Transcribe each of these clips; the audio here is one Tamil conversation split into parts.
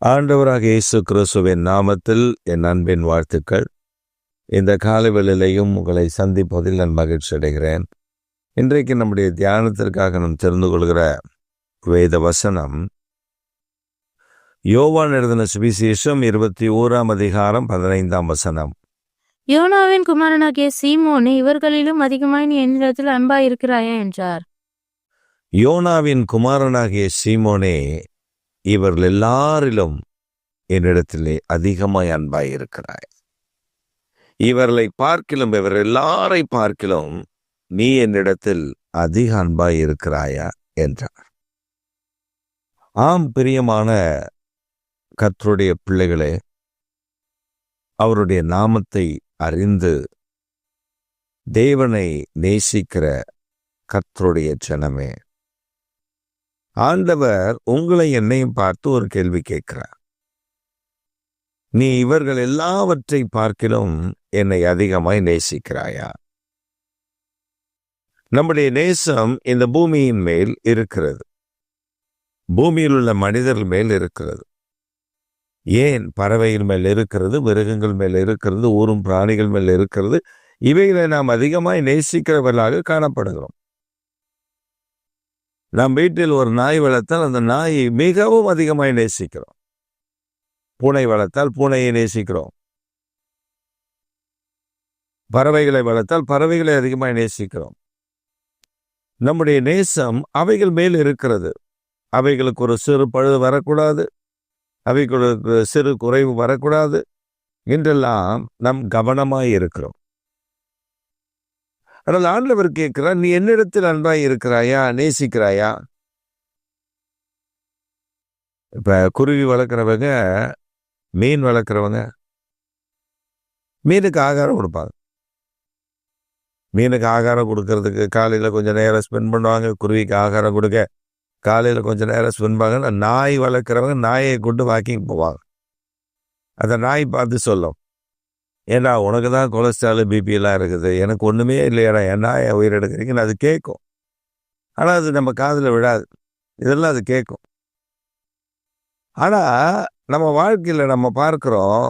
ஆண்டவராக இயேசு கிறிஸ்துவின் நாமத்தில் என் அன்பின் வாழ்த்துக்கள். இந்த காலைவேளையிலையும் உங்களை சந்திப்பதில் நான் மகிழ்ச்சி அடைகிறேன். இன்றைக்கு நம்முடைய தியானத்திற்காக நாம் தெரிந்து கொள்கிற வேத வசனம் யோவான் எழுதின சுவிசேஷம் 21 அதிகாரம் 15 வசனம். யோனாவின் குமாரனாகிய சீமோனே, இவர்களிலும் அதிகமாய் நீ என்னிடத்தில் அன்பாய் இருக்கிறாயா என்றார். யோனாவின் குமாரனாகிய சீமோனே, இவர்கள் எல்லாரிலும் என்னிடத்திலே அதிகமாய் அன்பாய் இருக்கிறாய். இவர்களை பார்க்கிலும் இவர் எல்லாரை பார்க்கிலும் நீ என்னிடத்தில் அதிக அன்பாய் இருக்கிறாயா என்றார். ஆம், பிரியமான கர்த்தருடைய பிள்ளைகளே, அவருடைய நாமத்தை அறிந்து தேவனை நேசிக்கிற கர்த்தருடைய ஜனமே, ஆண்டவர் உங்களை என்னையும் பார்த்து ஒரு கேள்வி கேட்கிறார். நீ இவர்கள் எல்லாவற்றை பார்க்கிலும் என்னை அதிகமாய் நேசிக்கிறாயா? நம்முடைய நேசம் இந்த பூமியின் மேல் இருக்கிறது, பூமியில் உள்ள மனிதர்கள் மேல் இருக்கிறது, ஏன் பறவைகள் மேல் இருக்கிறது, மிருகங்கள் மேல் இருக்கிறது, ஊரும் பிராணிகள் மேல் இருக்கிறது. இவைகளை நாம் அதிகமாய் நேசிக்கிறவர்களாக காணப்படுகிறோம். நாம் வீட்டில் ஒரு நாய் வளர்த்தால் அந்த நாயை மிகவும் அதிகமாய் நேசிக்கிறோம். பூனை வளர்த்தால் பூனையை நேசிக்கிறோம். பறவைகளை வளர்த்தால் பறவைகளை அதிகமாய் நேசிக்கிறோம். நம்முடைய நேசம் அவைகள் மேல் இருக்கிறது. அவைகளுக்கு ஒரு சிறு பழுது வரக்கூடாது, அவைகளுக்கு சிறு குறைவு வரக்கூடாது என்றெல்லாம் நாம் கவனமாய் இருக்கிறோம். ஆனால் ஆண்டவர் கேட்கிறார், நீ என்னிடத்தில் அன்பாய் இருக்கிறாயா, நேசிக்கிறாயா? இப்ப குருவி வளர்க்குறவங்க, மீன் வளர்க்குறவங்க மீனுக்கு ஆகாரம் கொடுப்பாங்க. மீனுக்கு ஆகாரம் கொடுக்கறதுக்கு காலையில் கொஞ்சம் நேரம் ஸ்பெண்ட் பண்ணுவாங்க. குருவிக்கு ஆகாரம் கொடுக்க காலையில் கொஞ்சம் நேரம் ஸ்பெண்ட் பண்ணுவாங்க. நாய் வளர்க்குறவங்க நாயை கொண்டு வாக்கிங் போவாங்க. அந்த நாய் பார்த்து சொல்லும், ஏன்னா உனக்கு தான் கொலஸ்ட்ரால் பிபிலாம் இருக்குது, எனக்கு ஒன்றுமே இல்லையாடா, என்ன உயிர் எடுக்கிறீங்கன்னு அது கேட்கும். ஆனால் அது நம்ம காதில் விடாது. இதெல்லாம் அது கேட்கும். ஆனால் நம்ம வாழ்க்கையில் நம்ம பார்க்கிறோம்,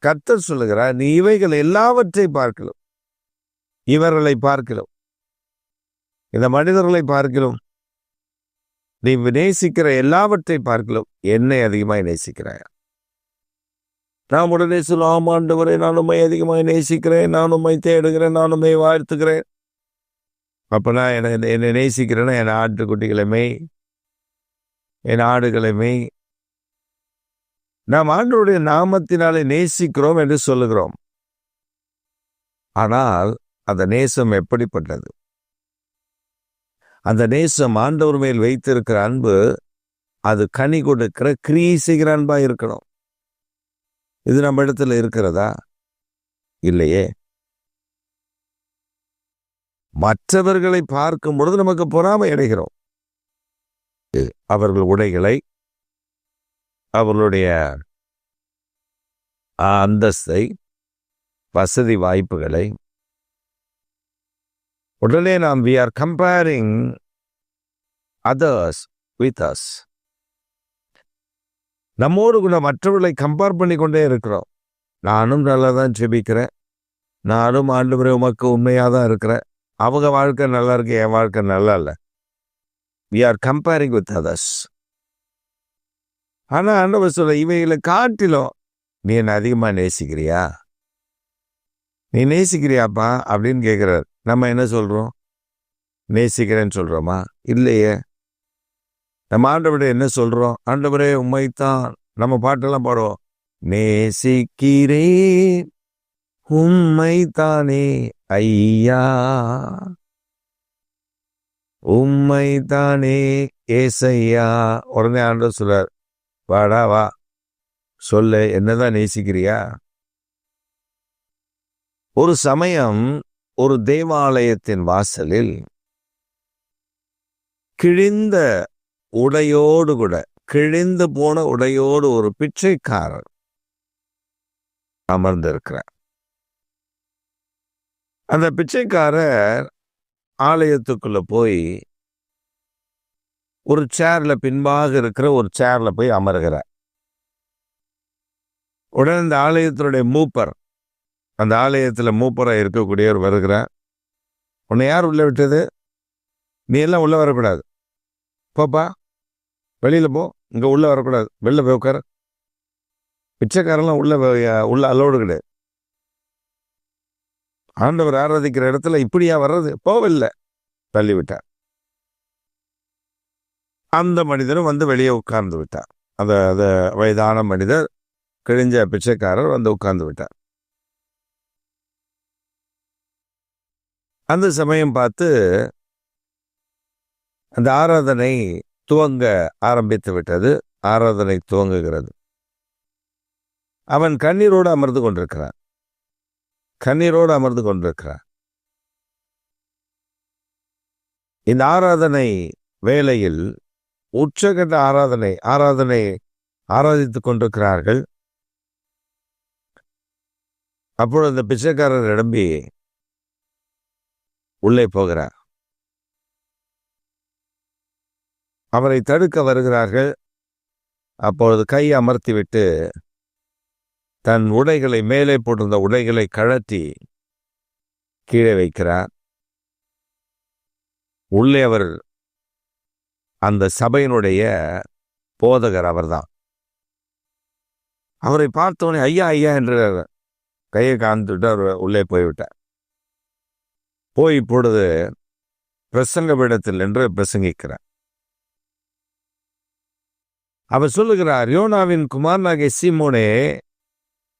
கர்த்தர் சொல்லுகிறார், நீ இவைகள் எல்லாவற்றை பார்க்கலாம், இவர்களை பார்க்கலாம், இந்த மனிதர்களை பார்க்கலாம், நீ நேசிக்கிற எல்லாவற்றை பார்க்கலாம், என்னை அதிகமாக நேசிக்கிறாயா? நான் உடனே சொல்லுவோம், ஆண்டவரே, நான் உண்மை அதிகமாக நேசிக்கிறேன், நான் உண்மை தேடுகிறேன், நான் உண்மை வாழ்த்துக்கிறேன். அப்போ நான் என்னை நேசிக்கிறேன்னா என் ஆட்டுக்குட்டிகளை மேய், என் ஆடுகளை மேய். நாம் ஆண்டவருடைய நாமத்தினாலே நேசிக்கிறோம் என்று சொல்லுகிறோம். ஆனால் அந்த நேசம் எப்படிப்பட்டது? அந்த நேசம் ஆண்டவர் மேல் வைத்திருக்கிற அன்பு, அது கனி கொடுக்கிற கிரியை செய்கிற அன்பா இருக்கணும். இது நம்ம இடத்துல இருக்கிறதா? இல்லையே. மற்றவர்களை பார்க்கும் பொழுது நமக்கு பொறாமை அடைகிறோம். அவர்கள் உடைகளை, அவர்களுடைய அந்தஸ்தை, வசதி வாய்ப்புகளை உடனே நாம் we are comparing others with us. நம்மோடு கூட மற்றவர்களை கம்பேர் பண்ணி கொண்டே இருக்கிறோம். நானும் நல்லா தான் ஜெபிக்கிறேன், நானும் ஆண்டவரே உமக்கு உண்மையாக தான் இருக்கிறேன், அவங்க வாழ்க்கை நல்லா இருக்கு, என் வாழ்க்கை நல்லா இல்லை. we are comparing with others. ஆனால் ஆண்டவர் சொல்ல, இவைகளை காட்டிலும் நீ என்ன அதிகமாக நேசிக்கிறியா? நீ நேசிக்கிறியாப்பா அப்படின்னு கேட்குறாரு. நம்ம என்ன சொல்கிறோம்? நேசிக்கிறேன்னு சொல்கிறோமா? இல்லையே. நம்ம ஆண்டவரே என்ன சொல்கிறோம்? ஆண்டவரே உம்மைத்தான். நம்ம பாட்டெல்லாம் பாடுவோம், நேசிக்கிறேன் உம்மைத்தானே ஐயா, உம்மைத்தானே ஏசையா. உடனே ஆண்டவர் சொல்றார், வாடா வா, சொல்லு, என்னதான் நேசிக்கிறியா? ஒரு சமயம் ஒரு தேவாலயத்தின் வாசலில் கிழிந்த உடையோடு கூட, கிழிந்து போன உடையோடு ஒரு பிச்சைக்காரர் அமர்ந்திருக்கிறார். அந்த பிச்சைக்காரர் ஆலயத்துக்குள்ள போய் ஒரு சேர்ல, பின்பாக இருக்கிற ஒரு சேர்ல போய் அமர்கிறார். உடனே இந்த ஆலயத்தினுடைய மூப்பர், அந்த ஆலயத்தில் மூப்பராக இருக்கக்கூடியவர் வருகிறார். உன்னை யார் உள்ளே விட்டது? நீ எல்லாம் உள்ளே வரக்கூடாது, போப்பா, வெளியில் போ, இங்கே உள்ளே வரக்கூடாது, வெளில போய் உட்கார. பிச்சைக்காரெல்லாம் உள்ள அலோடு கிடையாது. ஆண்டவர் ஆராதிக்கிற இடத்துல இப்படியா வர்றது? போவில்லை, தள்ளிவிட்டார். அந்த மனிதரும் வந்து வெளியே உட்கார்ந்து விட்டார். அந்த வயதான மனிதர், கிழிஞ்ச பிச்சைக்காரர் வந்து உட்கார்ந்து விட்டார். அந்த சமயம் பார்த்து அந்த ஆராதனை துவங்க ஆரம்பித்து விட்டது. ஆராதனை துவங்குகிறது. அவன் கண்ணீரோடு அமர்ந்து கொண்டிருக்கிறான். இந்த ஆராதனை வேளையில் உச்சகட்ட ஆராதனை ஆராதித்துக் கொண்டிருக்கிறார்கள். அப்பொழுது அந்த பிச்சைக்காரர் எழும்பி உள்ளே போகிறார். அவரை தடுக்க வருகிறார்கள். அப்பொழுது கை அமர்த்திவிட்டு தன் உடைகளை, மேலே போட்டிருந்த உடைகளை கழற்றி கீழே வைக்கிறார். உள்ளே அவர் அந்த சபையினுடைய போதகர் அவர்தான். அவரை பார்த்தோன்னே ஐயா ஐயா என்று கையை காந்துட்டு அவர் உள்ளே போய்விட்டார். போய் இப்பொழுது பிரசங்க பீடத்தில் என்று பிரசங்கிக்கிறார். அவர் சொல்லுகிறார், யோனாவின் குமாரனாகிய சீமோனே,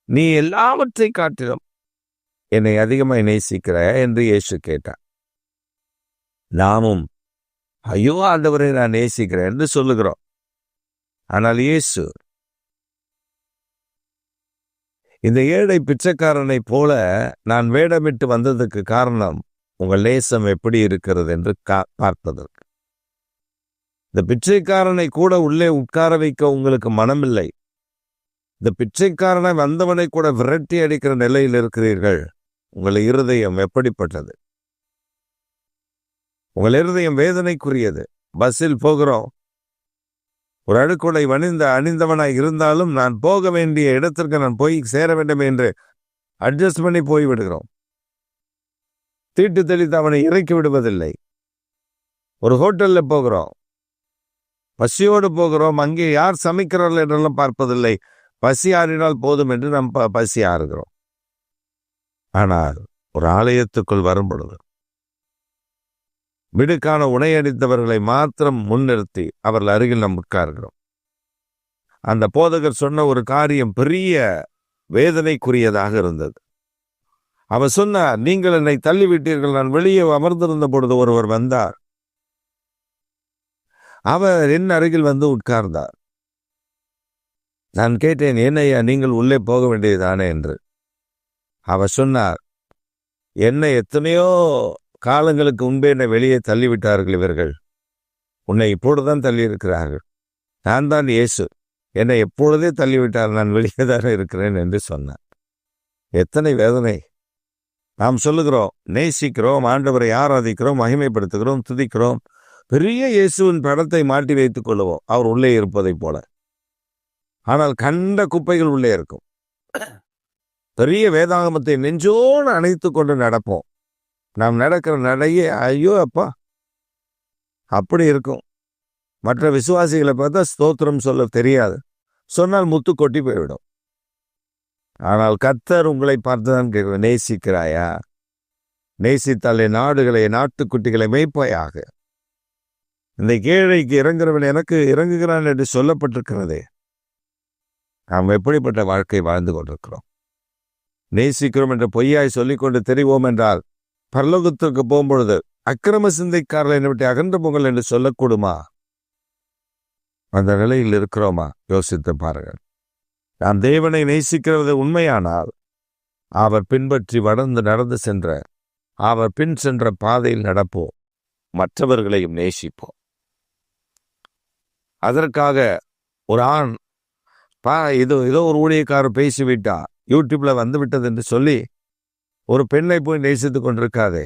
நீ எல்லாவற்றை காட்டிலும் என்னை அதிகமாக நேசிக்கிறாயா என்று இயேசு கேட்டார். நாமும் ஐயோ ஆண்டவரை நான் நேசிக்கிறேன் என்று சொல்லுகிறோம். ஆனால் இயேசு இந்த ஏழை பிச்சைக்காரனை போல நான் வேடமிட்டு வந்ததுக்கு காரணம் உங்கள் நேசம் எப்படி இருக்கிறது என்று பார்ப்பதற்கு. இந்த பிச்சைக்காரனை கூட உள்ளே உட்கார வைக்க உங்களுக்கு மனமில்லை. இந்த பிச்சைக்காரனை வந்தவனை கூட விரட்டி அடிக்கிற நிலையில் இருக்கிறீர்கள். உங்கள் இருதயம் எப்படிப்பட்டது? உங்கள் இருதயம் வேதனைக்குரியது. பஸ்ஸில் போகிறோம், ஒரு அடுக்குடை அணிந்தவனாய் இருந்தாலும் நான் போக வேண்டிய இடத்திற்கு நான் போய் சேர வேண்டும் என்று அட்ஜஸ்ட் பண்ணி போய்விடுகிறோம். தீட்டு தெளித்து அவனை இறக்கி விடுவதில்லை. ஒரு ஹோட்டல்ல போகிறோம், பசியோடு போகிறோம், அங்கே யார் சமைக்கிறார்கள் என்றெல்லாம் பார்ப்பதில்லை. பசி ஆறினால் போதும் என்று நாம் பசி ஆறுகிறோம். ஆனால் ஒரு ஆலயத்துக்குள் வரும் பொழுது மிடுக்கான உணையடித்தவர்களை மாத்திரம் முன்னிறுத்தி அவர்கள் அருகில் நாம் உட்கார்கிறோம். அந்த போதகர் சொன்ன ஒரு காரியம் பெரிய வேதனைக்குரியதாக இருந்தது. அவர் சொன்னார், நீங்கள் என்னை தள்ளிவிட்டீர்கள். நான் வெளியே அமர்ந்திருந்த பொழுது ஒருவர் வந்தார். அவர் என் அருகில் வந்து உட்கார்ந்தார். நான் கேட்டேன், என்னையா நீங்கள் உள்ளே போக வேண்டியதுதானே என்று. அவர் சொன்னார், என்னை எத்தனையோ காலங்களுக்கு முன்பே என்னை வெளியே தள்ளிவிட்டார்கள் இவர்கள். உன்னை இப்பொழுதுதான் தள்ளியிருக்கிறார்கள். நான் தான் இயேசு, என்னை எப்பொழுதே தள்ளிவிட்டார், நான் வெளியே தானே இருக்கிறேன் என்று சொன்னார். எத்தனை வேதனை! நாம் சொல்லுகிறோம், நேசிக்கிறோம், ஆண்டவரை ஆராதிக்கிறோம், மகிமைப்படுத்துகிறோம், துதிக்கிறோம், பெரிய இயேசுவின் படத்தை மாட்டி வைத்துக் கொள்ளுவோம் அவர் உள்ளே இருப்பதை போல. ஆனால் கண்ட குப்பைகள் உள்ளே இருக்கும். பெரிய வேதாகமத்தை நெஞ்சோடு அணைத்து கொண்டு நடப்போம். நாம் நடக்கிற நடையே ஐயோ அப்பா அப்படி இருக்கும். மற்ற விசுவாசிகளை பார்த்தா ஸ்தோத்திரம் சொல்ல தெரியாது, சொன்னால் முத்து கொட்டி போய்விடும். ஆனால் கர்த்தர் உங்களை பார்த்துதான் கேட்கிறேன், நேசிக்கிறாயா? நேசித்தாலே நாடுகளை, நாட்டுக்குட்டிகளை மேய்ப்பாயாக. இந்த ஏழைக்கு இறங்குறவன் எனக்கு இறங்குகிறான் என்று சொல்லப்பட்டிருக்கிறதே. நாம் எப்படிப்பட்ட வாழ்க்கை வாழ்ந்து கொண்டிருக்கிறோம்? நேசிக்கிறோம் என்று பொய்யாய் சொல்லிக்கொண்டு தெரிவோம் என்றால் பரலோகத்திற்கு போகும்பொழுது அக்கிரம சிந்தைக்காரர்களை என்னை விட்டு அகன்று போங்கள் என்று சொல்லக்கூடுமா? அந்த நிலையில் இருக்கிறோமா? யோசித்து பாருங்கள். நாம் தேவனை நேசிக்கிறது உண்மையானால் அவர் பின்பற்றி நடந்து சென்ற, அவர் பின் சென்ற பாதையில் நடப்போம், மற்றவர்களையும் நேசிப்போம். அதற்காக ஒரு ஆண் ஏதோ ஒரு ஊழியக்காரர் பேசிவிட்டா, யூடியூப்ல வந்து விட்டது என்று சொல்லி ஒரு பெண்ணை போய் நேசித்துக் கொண்டிருக்காதே.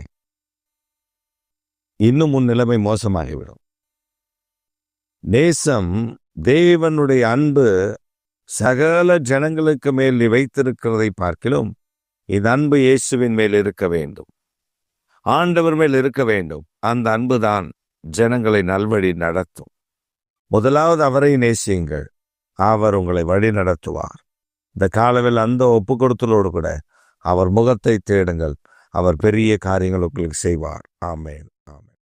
இன்னும் உன் நிலைமை மோசமாகிவிடும். நேசம், தேவனுடைய அன்பு சகல ஜனங்களுக்கு மேல் நீ வைத்திருக்கிறதை பார்க்கிலும் இந்த அன்பு இயேசுவின் மேல் இருக்க வேண்டும், ஆண்டவர் மேல் இருக்க வேண்டும். அந்த அன்புதான் ஜனங்களை நல்வழி நடத்தும். முதலாவது அவரை நேசியுங்கள், அவர் உங்களை வழி நடத்துவார். இந்த காலவில் அந்த ஒப்பு கொடுத்தலோடு கூட அவர் முகத்தை தேடுங்கள், அவர் பெரிய காரியங்கள் உங்களுக்கு செய்வார். ஆமென்.